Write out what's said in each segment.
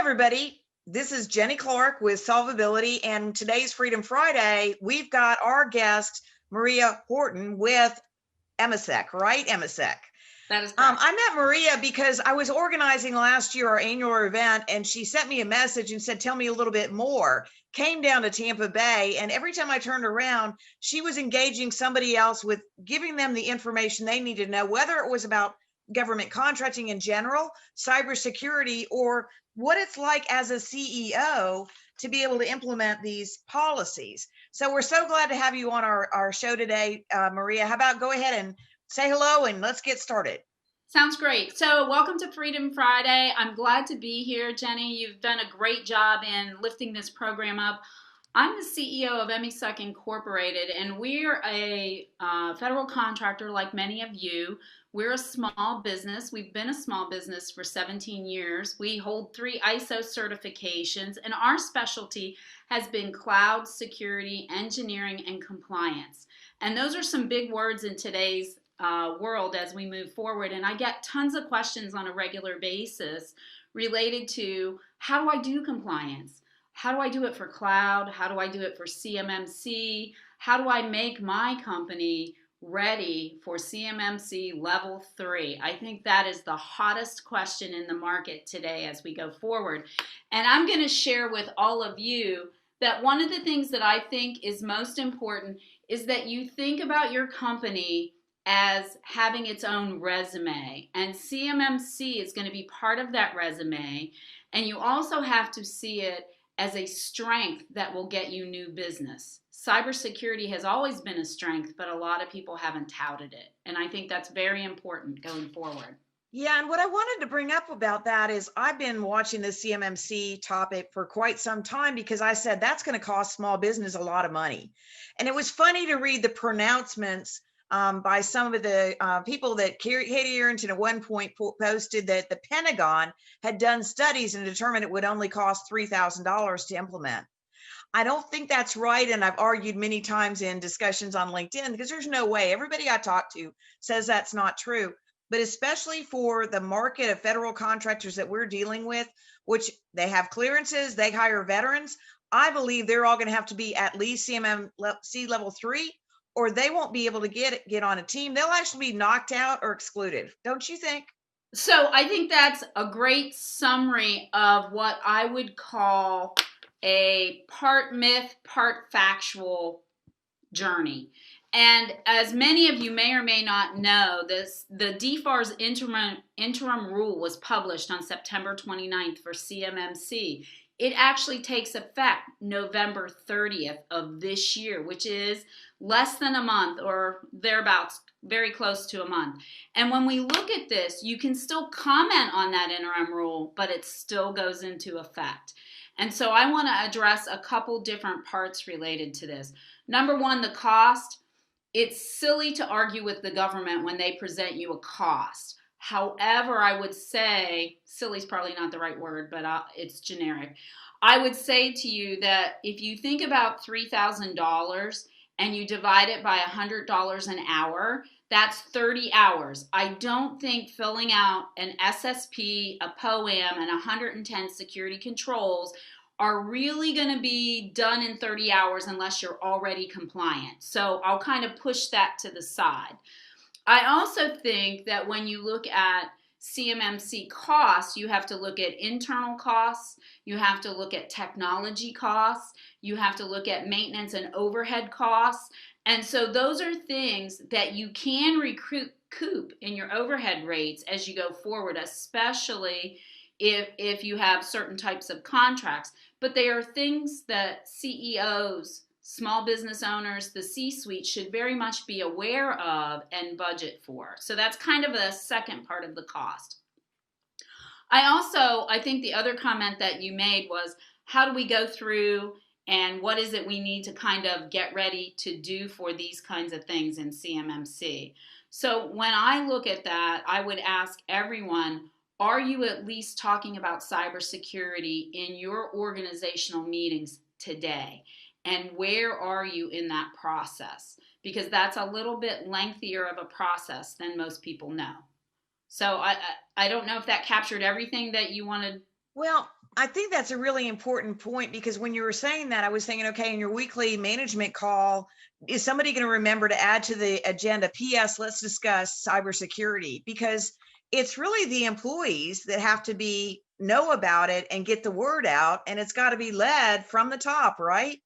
everybody. This is Jenny Clark with Solvability, and today's Freedom Friday, we've got our guest, Maria Horton with MSEC, right? MSEC. That is correct. I met Maria because I was organizing last year our annual event, and she sent me a message and said, tell me a little bit more. Came down to Tampa Bay, and every time I turned around, she was engaging somebody else with giving them the information they needed to know, whether it was about government contracting in general, cybersecurity, or what it's like as a CEO to be able to implement these policies. So we're so glad to have you on our show today, Maria. How about go ahead and say hello and let's get started. Sounds great. So welcome to Freedom Friday. I'm glad to be here, Jenny. You've done a great job in lifting this program up. I'm the CEO of MSEC Incorporated, and we're a federal contractor like many of you. We're a small business. We've been a small business for 17 years. We hold 3 ISO certifications, and our specialty has been cloud security, engineering, and compliance. And those are some big words in today's world as we move forward. And I get tons of questions on a regular basis related to how do I do compliance? How do I do it for cloud? How do I do it for CMMC? How do I make my company ready for CMMC level 3? I think that is the hottest question in the market today as we go forward. And I'm going to share with all of you that one of the things that I think is most important is that you think about your company as having its own resume, and CMMC is going to be part of that resume, and you also have to see it as a strength that will get you new business. Cybersecurity has always been a strength, but a lot of people haven't touted it, and I think that's very important going forward. Yeah, and what I wanted to bring up about that is I've been watching the CMMC topic for quite some time because I said that's going to cost small business a lot of money. And it was funny to read the pronouncements by some of the people that Katie Arrington at one point posted that the Pentagon had done studies and determined it would only cost $3,000 to implement. I don't think that's right. And I've argued many times in discussions on LinkedIn because there's no way. Everybody I talk to says that's not true. But especially for the market of federal contractors that we're dealing with, which they have clearances, they hire veterans, I believe they're all going to have to be at least CMMC level 3, or they won't be able to get on a team. They'll actually be knocked out or excluded. Don't you think? So I think that's a great summary of what I would call a part myth, part factual journey. And as many of you may or may not know, the DFARS interim rule was published on September 29th for CMMC. It actually takes effect November 30th of this year, which is less than a month or thereabouts, very close to a month. And when we look at this, you can still comment on that interim rule, but it still goes into effect. And so I want to address a couple different parts related to this. Number one, the cost. It's silly to argue with the government when they present you a cost. However, I would say, silly is probably not the right word, but it's generic. I would say to you that if you think about $3,000 and you divide it by $100 an hour, that's 30 hours. I don't think filling out an SSP, a POAM, and 110 security controls are really going to be done in 30 hours unless you're already compliant. So I'll kind of push that to the side. I also think that when you look at CMMC costs, you have to look at internal costs, you have to look at technology costs, you have to look at maintenance and overhead costs. And so those are things that you can recoup in your overhead rates as you go forward, especially if you have certain types of contracts. But they are things that CEOs, small business owners, the C-suite should very much be aware of and budget for. So that's kind of a second part of the cost. I think the other comment that you made was, how do we go through and what is it we need to kind of get ready to do for these kinds of things in CMMC? So when I look at that, I would ask everyone, are you at least talking about cybersecurity in your organizational meetings today? And where are you in that process? Because that's a little bit lengthier of a process than most people know. So I don't know if that captured everything that you wanted. Well, I think that's a really important point, because when you were saying that, I was thinking, okay, in your weekly management call, is somebody going to remember to add to the agenda, P.S., let's discuss cybersecurity? Because it's really the employees that have to know about it and get the word out, and it's got to be led from the top, right?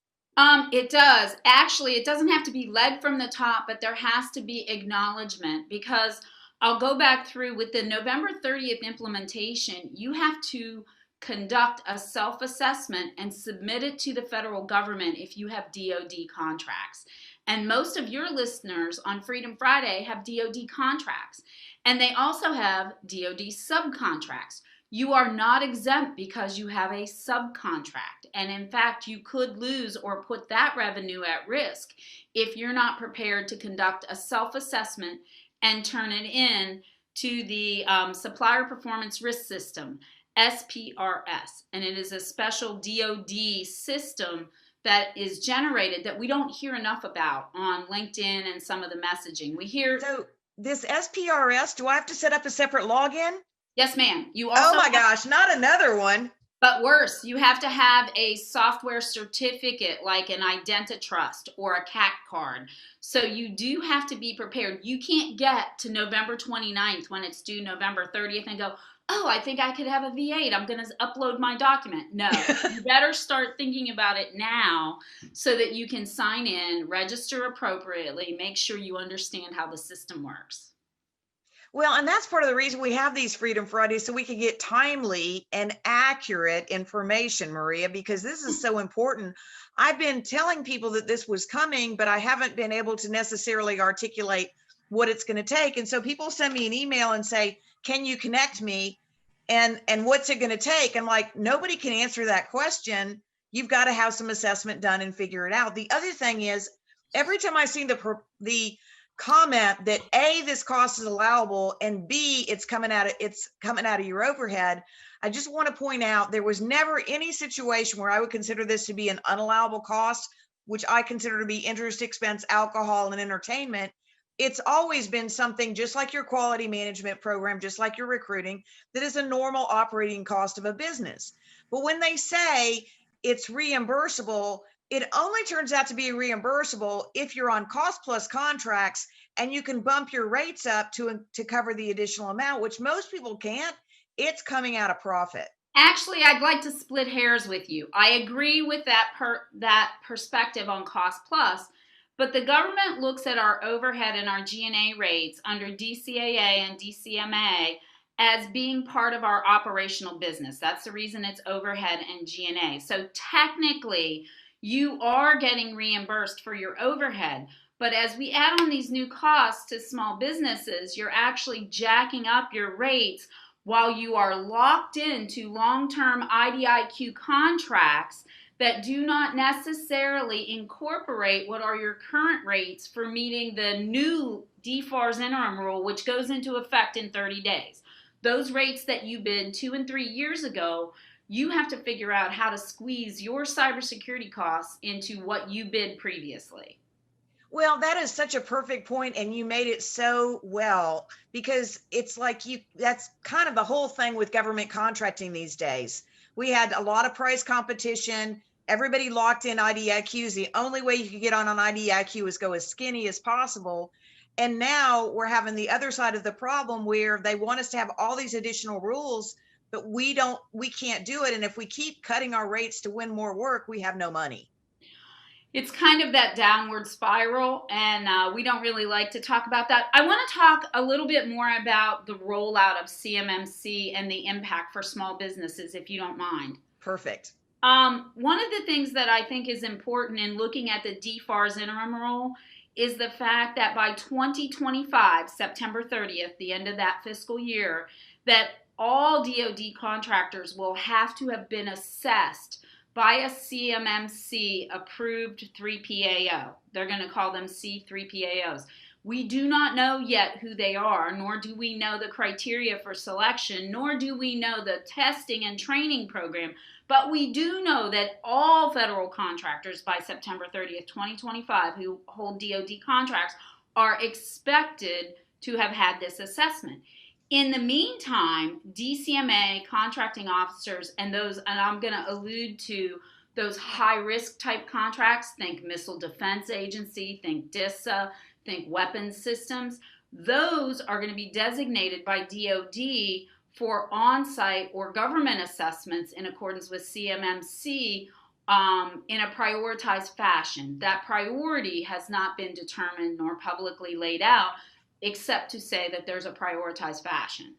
It does. Actually, it doesn't have to be led from the top, but there has to be acknowledgement, because I'll go back through with the November 30th implementation. You have to conduct a self assessment and submit it to the federal government if you have DoD contracts. And most of your listeners on Freedom Friday have DoD contracts, and they also have DoD subcontracts. You are not exempt because you have a subcontract. And in fact, you could lose or put that revenue at risk if you're not prepared to conduct a self assessment and turn it in to the Supplier Performance Risk System, SPRS. And it is a special DoD system that is generated that we don't hear enough about on LinkedIn and some of the messaging. We hear. So this SPRS, do I have to set up a separate login? Yes, ma'am. You also. Oh my gosh, not another one. But worse, you have to have a software certificate like an IdentiTrust or a CAC card. So you do have to be prepared. You can't get to November 29th when it's due November 30th and go, oh, I think I could have a V8. I'm going to upload my document. No, you better start thinking about it now so that you can sign in, register appropriately, make sure you understand how the system works. Well, and that's part of the reason we have these Freedom Fridays, so we can get timely and accurate information, Maria, because this is so important. I've been telling people that this was coming, but I haven't been able to necessarily articulate what it's going to take. And so people send me an email and say, can you connect me? And what's it going to take? I'm like, nobody can answer that question. You've got to have some assessment done and figure it out. The other thing is, every time I see the comment that A, this cost is allowable, and B, it's coming out of your overhead, I just want to point out there was never any situation where I would consider this to be an unallowable cost, which I consider to be interest expense, alcohol, and entertainment. It's always been something just like your quality management program, just like your recruiting, that is a normal operating cost of a business. But when they say it's reimbursable, it only turns out to be reimbursable if you're on cost plus contracts and you can bump your rates up to cover the additional amount, which most people can't. It's coming out of profit. Actually, I'd like to split hairs with you. I agree with that perspective on cost plus, but the government looks at our overhead and our G&A rates under DCAA and DCMA as being part of our operational business. That's the reason it's overhead and G&A. So technically, you are getting reimbursed for your overhead. But as we add on these new costs to small businesses, you're actually jacking up your rates while you are locked into long-term IDIQ contracts that do not necessarily incorporate what are your current rates for meeting the new DFARS interim rule, which goes into effect in 30 days. Those rates that you bid 2 and 3 years ago, you have to figure out how to squeeze your cybersecurity costs into what you bid previously. Well, that is such a perfect point, and you made it so well, because it's like that's kind of the whole thing with government contracting these days. We had a lot of price competition. Everybody locked in IDIQs. The only way you could get on an IDIQ is go as skinny as possible. And now we're having the other side of the problem where they want us to have all these additional rules, but we can't do it. And if we keep cutting our rates to win more work, we have no money. It's kind of that downward spiral, and we don't really like to talk about that. I want to talk a little bit more about the rollout of CMMC and the impact for small businesses, if you don't mind. Perfect. One of the things that I think is important in looking at the DFARS interim rule is the fact that by 2025, September 30th, the end of that fiscal year, that all DoD contractors will have to have been assessed by a CMMC approved 3PAO. They're going to call them C3PAOs. We do not know yet who they are, nor do we know the criteria for selection, nor do we know the testing and training program. But we do know that all federal contractors by September 30th, 2025, who hold DoD contracts, are expected to have had this assessment. In the meantime, DCMA contracting officers and I'm going to allude to those high risk type contracts, think Missile Defense Agency, think DISA, think weapons systems, those are going to be designated by DoD for on-site or government assessments in accordance with CMMC in a prioritized fashion. That priority has not been determined nor publicly laid out, except to say that there's a prioritized fashion.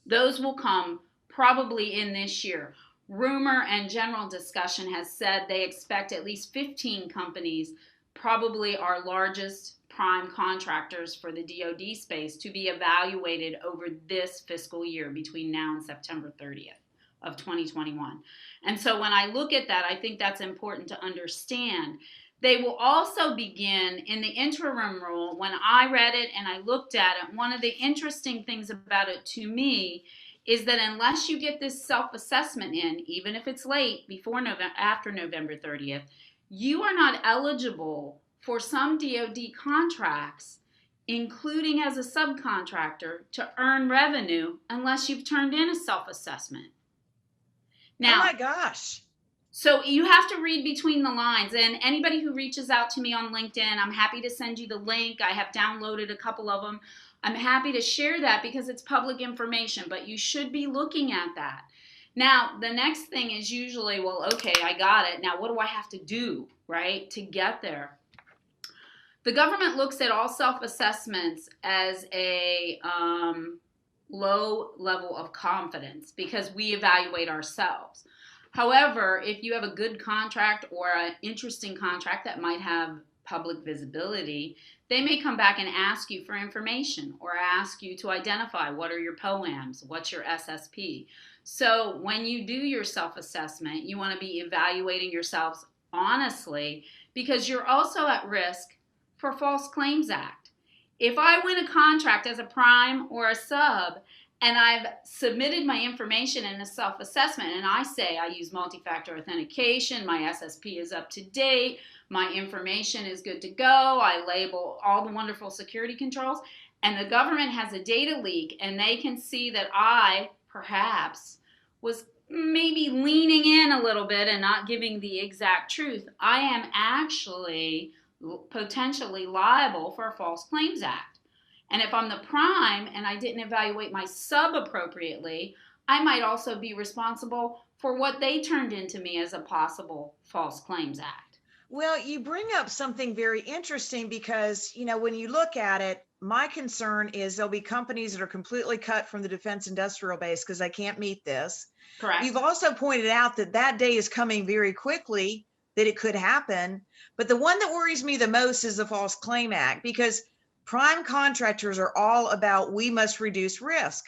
Those will come probably in this year. Rumor and general discussion has said they expect at least 15 companies, probably our largest prime contractors for the DoD space, to be evaluated over this fiscal year between now and September 30th of 2021. And so when I look at that, I think that's important to understand. They will also begin in the interim rule. When I read it and I looked at it, one of the interesting things about it to me is that unless you get this self-assessment in, even if it's late, after November 30th, you are not eligible for some DoD contracts, including as a subcontractor, to earn revenue unless you've turned in a self-assessment. Now, oh my gosh. So you have to read between the lines, and anybody who reaches out to me on LinkedIn, I'm happy to send you the link. I have downloaded a couple of them. I'm happy to share that because it's public information, but you should be looking at that. Now, the next thing is usually, well, okay, I got it. Now, what do I have to do, right, to get there? The government looks at all self-assessments as a low level of confidence because we evaluate ourselves. However, if you have a good contract or an interesting contract that might have public visibility, they may come back and ask you for information or ask you to identify what are your POAMs, what's your SSP. So when you do your self-assessment, you want to be evaluating yourselves honestly because you're also at risk for False Claims Act. If I win a contract as a prime or a sub and I've submitted my information in a self-assessment and I say I use multi-factor authentication, my SSP is up to date, my information is good to go, I label all the wonderful security controls, and the government has a data leak and they can see that I perhaps was maybe leaning in a little bit and not giving the exact truth, I am actually potentially liable for a False Claims Act. And if I'm the prime and I didn't evaluate my sub appropriately, I might also be responsible for what they turned into me as a possible False Claims Act. Well, you bring up something very interesting because, when you look at it, my concern is there'll be companies that are completely cut from the defense industrial base because they can't meet this. Correct. You've also pointed out that day is coming very quickly, that it could happen. But the one that worries me the most is the False Claim Act, because prime contractors are all about, we must reduce risk.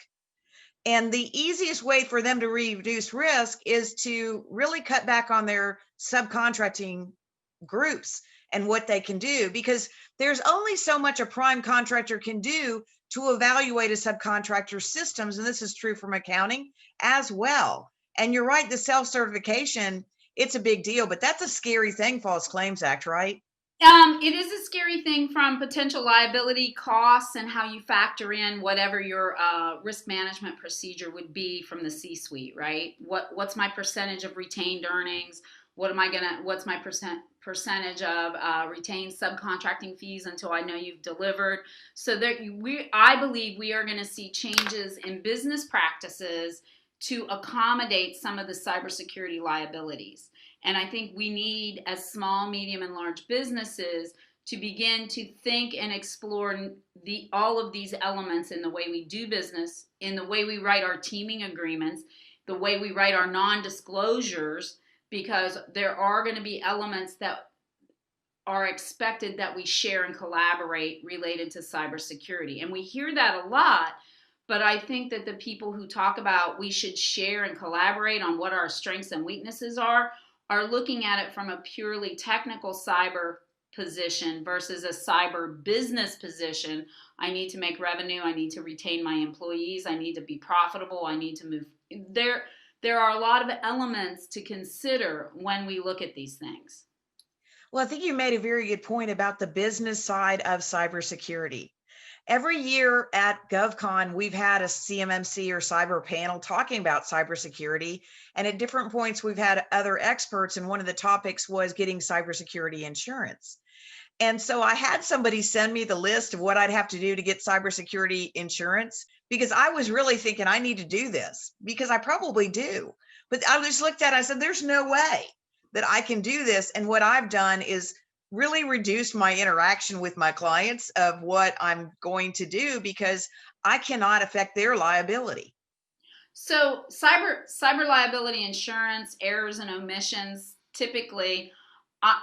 And the easiest way for them to reduce risk is to really cut back on their subcontracting groups and what they can do, because there's only so much a prime contractor can do to evaluate a subcontractor's systems. And this is true from accounting as well. And you're right, the self-certification, it's a big deal, but that's a scary thing, False Claims Act, right? It is a scary thing from potential liability costs and how you factor in whatever your risk management procedure would be from the C-suite, right? What's my percentage of retained earnings? What's my percentage of retained subcontracting fees until I know you've delivered? So I believe we are going to see changes in business practices to accommodate some of the cybersecurity liabilities. And I think we need, as small, medium, and large businesses, to begin to think and explore all of these elements in the way we do business, in the way we write our teaming agreements, the way we write our non-disclosures, because there are going to be elements that are expected that we share and collaborate related to cybersecurity. And we hear that a lot, but I think that the people who talk about we should share and collaborate on what our strengths and weaknesses are looking at it from a purely technical cyber position versus a cyber business position. I need to make revenue. I need to retain my employees. I need to be profitable. I need to move. There are a lot of elements to consider when we look at these things. Well, I think you made a very good point about the business side of cybersecurity. Every year at GovCon, we've had a CMMC or cyber panel talking about cybersecurity. And at different points, we've had other experts. And one of the topics was getting cybersecurity insurance. And so I had somebody send me the list of what I'd have to do to get cybersecurity insurance, because I was really thinking I need to do this because I probably do. But I just looked at it, I said, there's no way that I can do this. And what I've done is really reduce my interaction with my clients of what I'm going to do because I cannot affect their liability. So cyber liability insurance, errors and omissions, typically,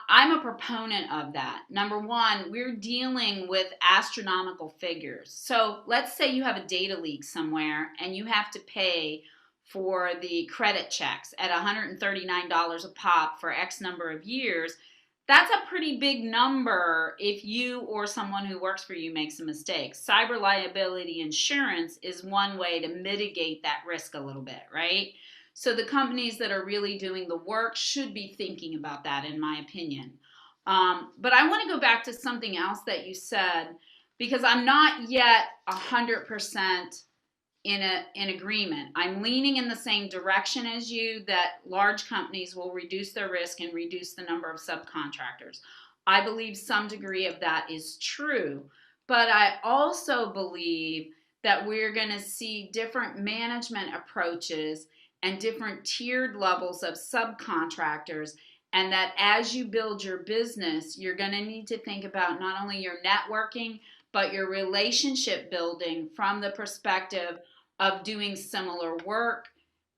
I'm a proponent of that. Number one, we're dealing with astronomical figures. So let's say you have a data leak somewhere and you have to pay for the credit checks at $139 a pop for X number of years. That's a pretty big number if you or someone who works for you makes a mistake. Cyber liability insurance is one way to mitigate that risk a little bit, right? So the companies that are really doing the work should be thinking about that, in my opinion. But I want to go back to something else that you said, because I'm not yet 100% in agreement. I'm leaning in the same direction as you, that large companies will reduce their risk and reduce the number of subcontractors. I believe some degree of that is true, but I also believe that we're going to see different management approaches and different tiered levels of subcontractors, and that as you build your business, you're going to need to think about not only your networking, but your relationship building from the perspective of doing similar work.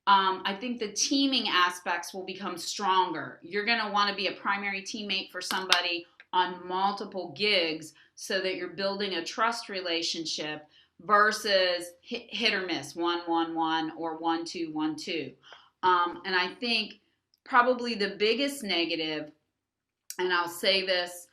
I think the teaming aspects will become stronger. You're going to want to be a primary teammate for somebody on multiple gigs so that you're building a trust relationship versus hit or miss, 1-1-1 or 1-2-1-2. And I think probably the biggest negative, and I'll say this,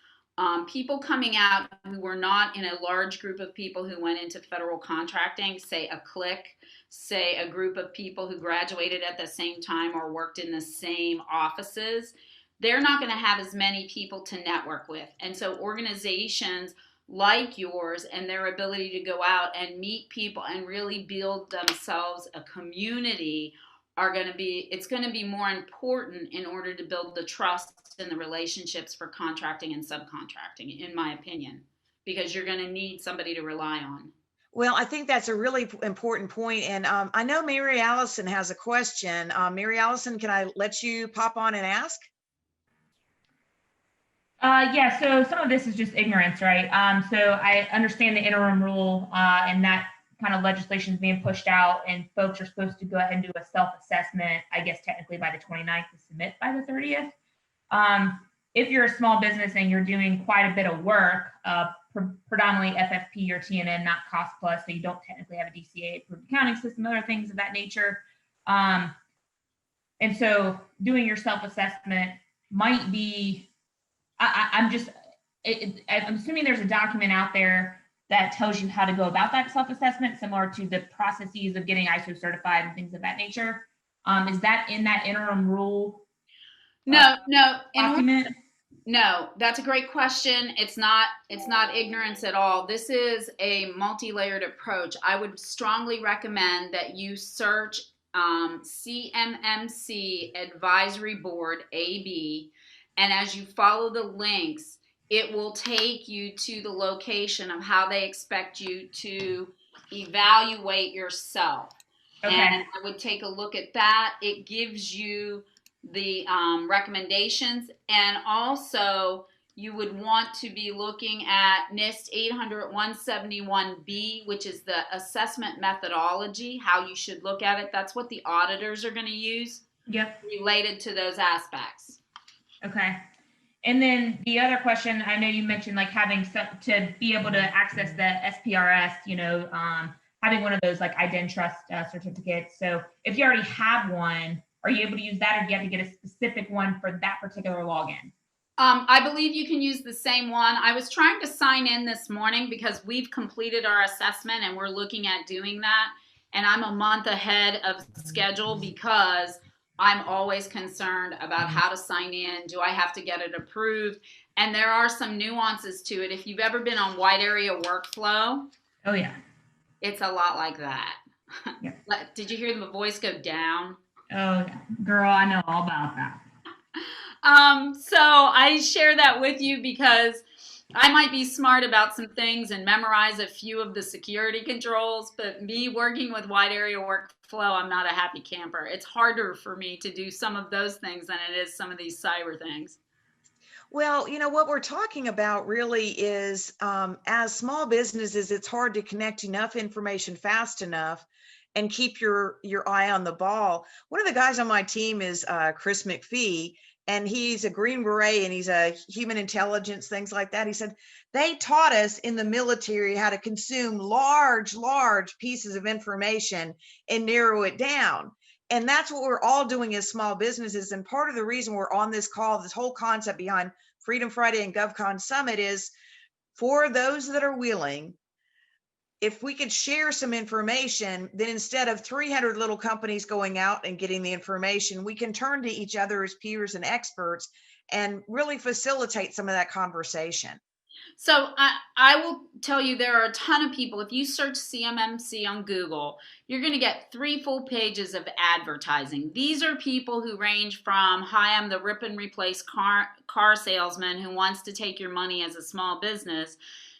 people coming out who were not in a large group of people who went into federal contracting, say a clique, say a group of people who graduated at the same time or worked in the same offices, they're not going to have as many people to network with. And so organizations like yours and their ability to go out and meet people and really build themselves a community it's going to be more important in order to build the trust and the relationships for contracting and subcontracting, in my opinion, because you're going to need somebody to rely on. Well, I think that's a really important point. And I know Mary Allison has a question. Mary Allison, can I let you pop on and ask? Yeah, so some of this is just ignorance, right? So I understand the interim rule and that kind of legislation is being pushed out, and folks are supposed to go ahead and do a self-assessment, I guess technically by the 29th, to submit by the 30th. If you're a small business and you're doing quite a bit of work, predominantly FFP or TNN, not cost plus, so you don't technically have a DCA approved accounting system, other things of that nature. And so doing your self-assessment might be, I'm assuming there's a document out there that tells you how to go about that self-assessment, similar to the processes of getting ISO certified and things of that nature. Is that in that interim rule? No, document? No, that's a great question. It's not ignorance at all. This is a multi-layered approach. I would strongly recommend that you search CMMC Advisory Board AB, and as you follow the links, it will take you to the location of how they expect you to evaluate yourself. Okay. And I would take a look at that. It gives you the recommendations, and also you would want to be looking at NIST 800-171B, which is the assessment methodology, how you should look at it. That's what the auditors are going to use. Yep. Related to those aspects. Okay. And then the other question, I know you mentioned like having to be able to access the SPRS, having one of those like IdenTrust certificates. So if you already have one, are you able to use that, or do you have to get a specific one for that particular login? I believe you can use the same one. I was trying to sign in this morning because we've completed our assessment and we're looking at doing that. And I'm a month ahead of schedule because I'm always concerned about how to sign in. Do I have to get it approved? And there are some nuances to it. If you've ever been on wide area workflow, Oh yeah. It's a lot like that. Yeah. Did you hear the voice go down? Oh yeah. Girl, I know all about that. So I share that with you because I might be smart about some things and memorize a few of the security controls, but me working with wide area workflow, I'm not a happy camper. It's harder for me to do some of those things than it is some of these cyber things. Well, what we're talking about really is, as small businesses, it's hard to connect enough information fast enough and keep your eye on the ball. One of the guys on my team is Chris McPhee, and he's a Green Beret and he's a human intelligence, things like that. He said they taught us in the military how to consume large pieces of information and narrow it down. And that's what we're all doing as small businesses. And part of the reason we're on this call, this whole concept behind Freedom Friday and GovCon Summit, is for those that are willing, if we could share some information, then instead of 300 little companies going out and getting the information, we can turn to each other as peers and experts and really facilitate some of that conversation. So I will tell you, there are a ton of people. If you search CMMC on Google, you're going to get 3 full pages of advertising. These are people who range from, hi, I'm the rip and replace car salesman who wants to take your money as a small business,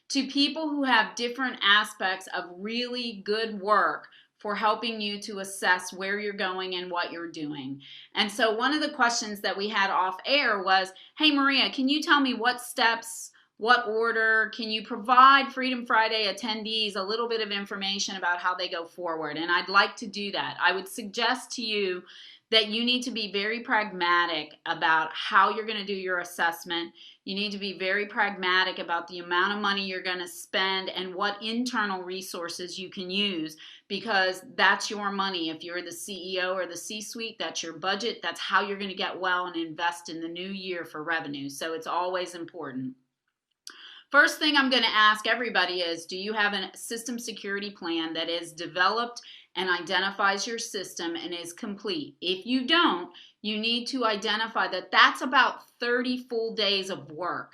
to people who have different aspects of really good work for helping you to assess where you're going and what you're doing. And so one of the questions that we had off air was, hey, Maria, can you tell me what steps, what order, can you provide Freedom Friday attendees a little bit of information about how they go forward? And I'd like to do that. I would suggest to you that you need to be very pragmatic about how you're going to do your assessment. You need to be very pragmatic about the amount of money you're going to spend and what internal resources you can use, because that's your money. If you're the CEO or the C-suite, that's your budget. That's how you're going to get well and invest in the new year for revenue. So it's always important. First thing I'm going to ask everybody is, do you have a system security plan that is developed and identifies your system and is complete? If you don't, you need to identify that that's about 30 full days of work.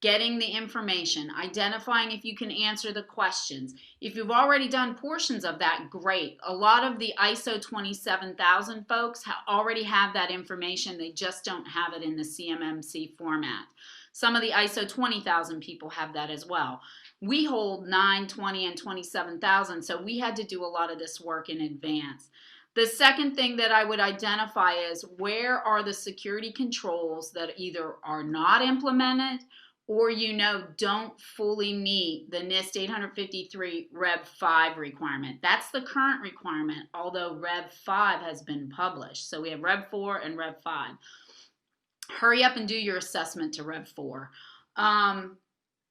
Getting the information, identifying if you can answer the questions. If you've already done portions of that, great. A lot of the ISO 27000 folks already have that information. They just don't have it in the CMMC format. Some of the ISO 20000 people have that as well. We hold 9, 20, and 27,000, so we had to do a lot of this work in advance. The second thing that I would identify is, where are the security controls that either are not implemented or don't fully meet the NIST 853 Rev 5 requirement. That's the current requirement, although Rev 5 has been published. So we have Rev 4 and Rev 5. Hurry up and do your assessment to Rev 4.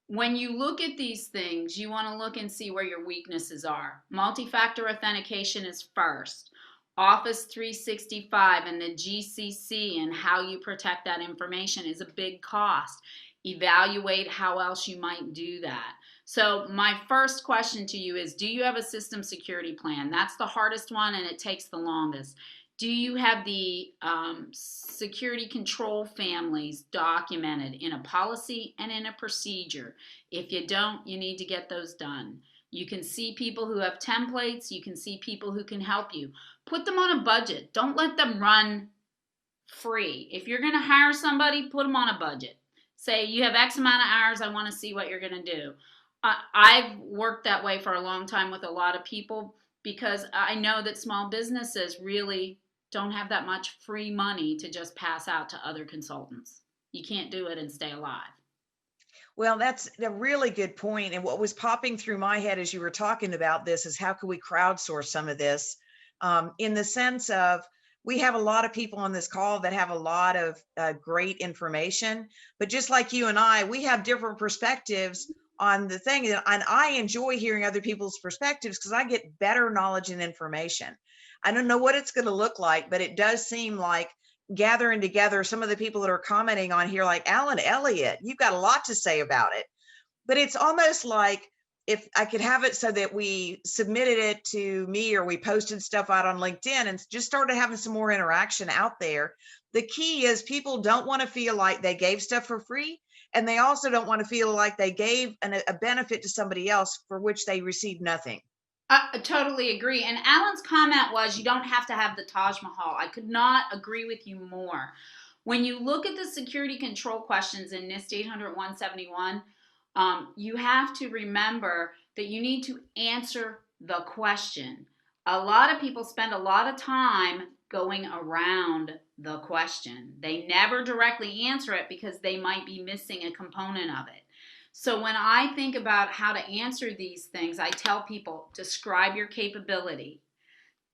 When you look at these things, you want to look and see where your weaknesses are. Multi-factor authentication is first. Office 365 and the GCC and how you protect that information is a big cost. Evaluate how else you might do that. So my first question to you is, do you have a system security plan? That's the hardest one and it takes the longest. Do you have the security control families documented in a policy and in a procedure? If you don't, you need to get those done. You can see people who have templates. You can see people who can help you. Put them on a budget. Don't let them run free. If you're going to hire somebody, put them on a budget. Say, you have X amount of hours. I want to see what you're going to do. I've worked that way for a long time with a lot of people, because I know that small businesses really don't have that much free money to just pass out to other consultants. You can't do it and stay alive. Well, that's a really good point. And what was popping through my head as you were talking about this is, how can we crowdsource some of this, in the sense of, we have a lot of people on this call that have a lot of great information, but just like you and I, we have different perspectives on the thing. And I enjoy hearing other people's perspectives because I get better knowledge and information. I don't know what it's going to look like, but it does seem like gathering together some of the people that are commenting on here, like Alan Elliott, you've got a lot to say about it. But it's almost like if I could have it so that we submitted it to me or we posted stuff out on LinkedIn and just started having some more interaction out there. The key is people don't want to feel like they gave stuff for free. And they also don't want to feel like they gave a benefit to somebody else for which they received nothing. I totally agree. And Alan's comment was, you don't have to have the Taj Mahal. I could not agree with you more. When you look at the security control questions in NIST 800-171, you have to remember that you need to answer the question. A lot of people spend a lot of time going around the question. They never directly answer it because they might be missing a component of it. So when I think about how to answer these things, I tell people, describe your capability.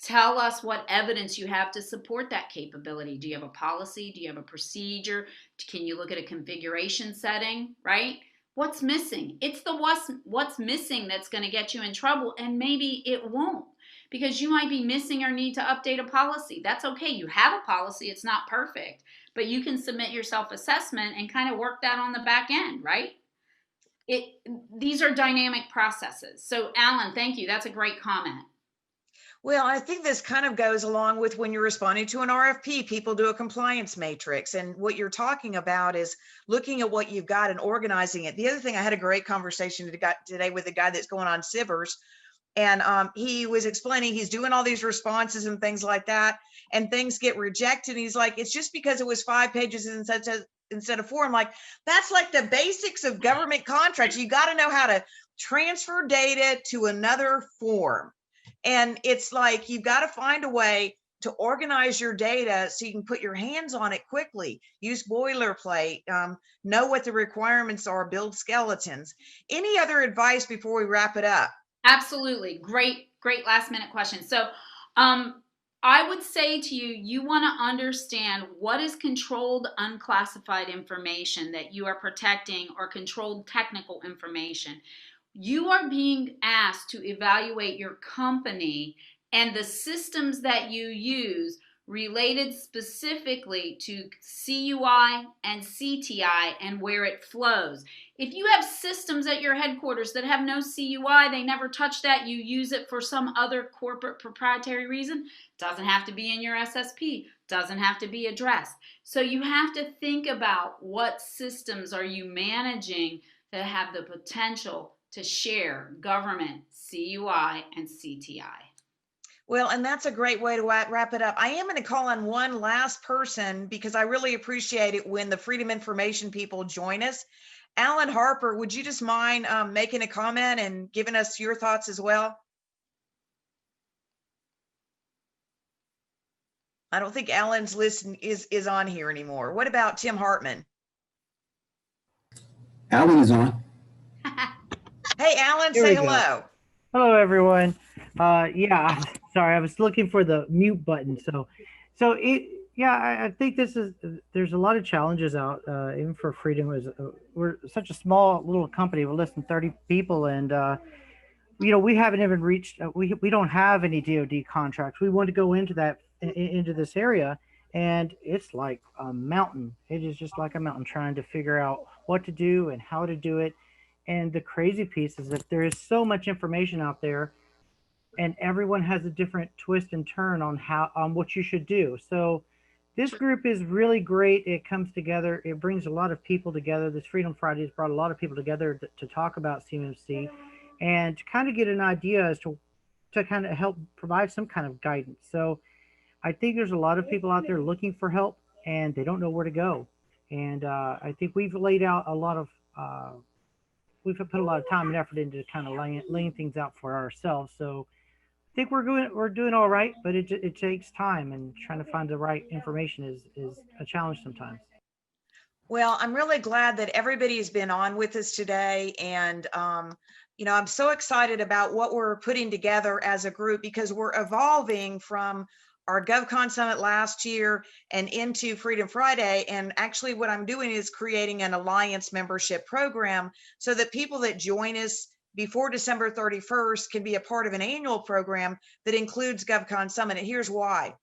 Tell us what evidence you have to support that capability. Do you have a policy? Do you have a procedure? Can you look at a configuration setting, right? What's missing? It's the what's missing that's going to get you in trouble, and maybe it won't, because you might be missing or need to update a policy. That's okay. You have a policy. It's not perfect, but you can submit your self-assessment and kind of work that on the back end, right? These are dynamic processes. So Alan, thank you. That's a great comment. Well, I think this kind of goes along with when you're responding to an RFP, people do a compliance matrix. And what you're talking about is looking at what you've got and organizing it. The other thing, I had a great conversation today with a guy that's going on Sivers. And he was explaining he's doing all these responses and things like that. And things get rejected. And he's like, it's just because it was 5 pages instead of 4. I'm like, that's like the basics of government contracts. You got to know how to transfer data to another form. And it's like, you've got to find a way to organize your data so you can put your hands on it quickly, use boilerplate, know what the requirements are, build skeletons. Any other advice before we wrap it up? Absolutely. Great last minute question. So I would say to you, you want to understand what is controlled unclassified information that you are protecting, or controlled technical information. You are being asked to evaluate your company and the systems that you use related specifically to CUI and CTI and where it flows. If you have systems at your headquarters that have no CUI, they never touch that, you use it for some other corporate proprietary reason, doesn't have to be in your SSP, doesn't have to be addressed. So you have to think about what systems are you managing that have the potential to share government, CUI, and CTI. Well, and that's a great way to wrap it up. I am going to call on one last person because I really appreciate it when the Freedom Information people join us. Alan Harper, would you just mind making a comment and giving us your thoughts as well? I don't think Alan's list is on here anymore. What about Tim Hartman? Alan is on. Hey, Alan, say hello. Hello, everyone. Yeah, sorry, I was looking for the mute button. I think there's a lot of challenges out, even for Freedom. We're such a small little company with less than 30 people, and we haven't even reached. We don't have any DoD contracts. We want to go into this area, and it's like a mountain. It is just like a mountain, trying to figure out what to do and how to do it. And the crazy piece is that there is so much information out there, and everyone has a different twist and turn on what you should do. So this group is really great. It comes together. It brings a lot of people together. This Freedom Friday has brought a lot of people together to talk about CMMC and to kind of get an idea as to kind of help provide some kind of guidance. So I think there's a lot of people out there looking for help, and they don't know where to go. And I think we've laid out a lot of we've put a lot of time and effort into kind of laying things out for ourselves. So I think we're doing all right, but it takes time, and trying to find the right information is a challenge sometimes. Well, I'm really glad that everybody's been on with us today. And, I'm so excited about what we're putting together as a group, because we're evolving from our GovCon Summit last year and into Freedom Friday. And actually what I'm doing is creating an alliance membership program so that people that join us before December 31st can be a part of an annual program that includes GovCon Summit. And here's why.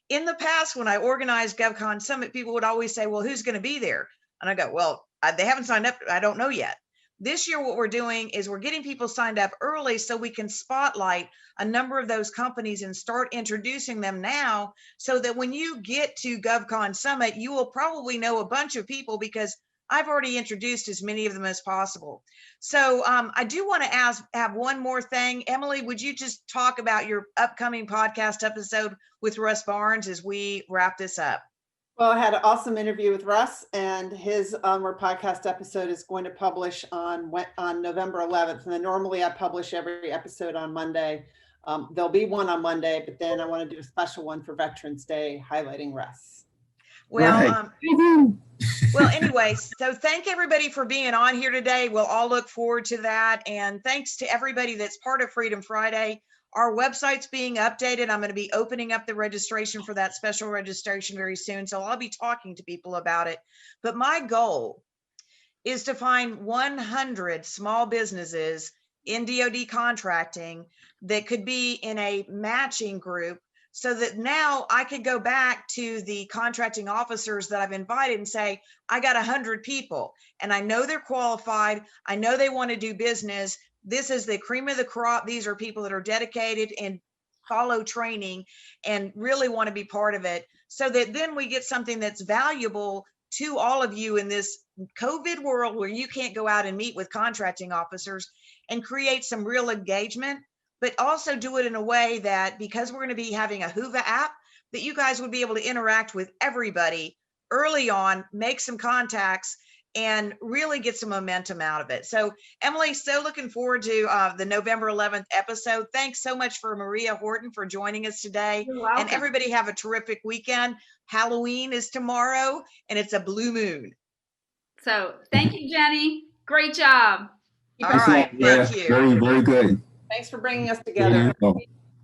In the past, when I organized GovCon Summit, people would always say, well, who's going to be there? And I go, well, they haven't signed up. I don't know yet. This year, what we're doing is we're getting people signed up early so we can spotlight a number of those companies and start introducing them now, so that when you get to GovCon Summit, you will probably know a bunch of people because I've already introduced as many of them as possible. So I do want to have one more thing. Emily, would you just talk about your upcoming podcast episode with Russ Barnes as we wrap this up? Well, I had an awesome interview with Russ, and his our podcast episode is going to publish on November 11th. And then normally I publish every episode on Monday. There'll be one on Monday, but then I want to do a special one for Veterans Day highlighting Russ. Well, well, anyway, so thank everybody for being on here today. We'll all look forward to that. And thanks to everybody that's part of Freedom Friday. Our website's being updated. I'm going to be opening up the registration for that special registration very soon. So I'll be talking to people about it. But my goal is to find 100 small businesses in DoD contracting that could be in a matching group, so that now I could go back to the contracting officers that I've invited and say, I got 100 people and I know they're qualified. I know they want to do business. This is the cream of the crop. These are people that are dedicated and follow training and really want to be part of it, so that then we get something that's valuable to all of you in this COVID world where you can't go out and meet with contracting officers, and create some real engagement, but also do it in a way that, because we're going to be having a Whova app, that you guys would be able to interact with everybody early on, make some contacts, and really get some momentum out of it. So Emily, so looking forward to the November 11th episode. Thanks so much for Maria Horton for joining us today. You're welcome. And everybody have a terrific weekend. Halloween is tomorrow and it's a blue moon. So thank you, Jenny. Great job. All right, thank you. Very, very good. Thanks for bringing us together. Yeah.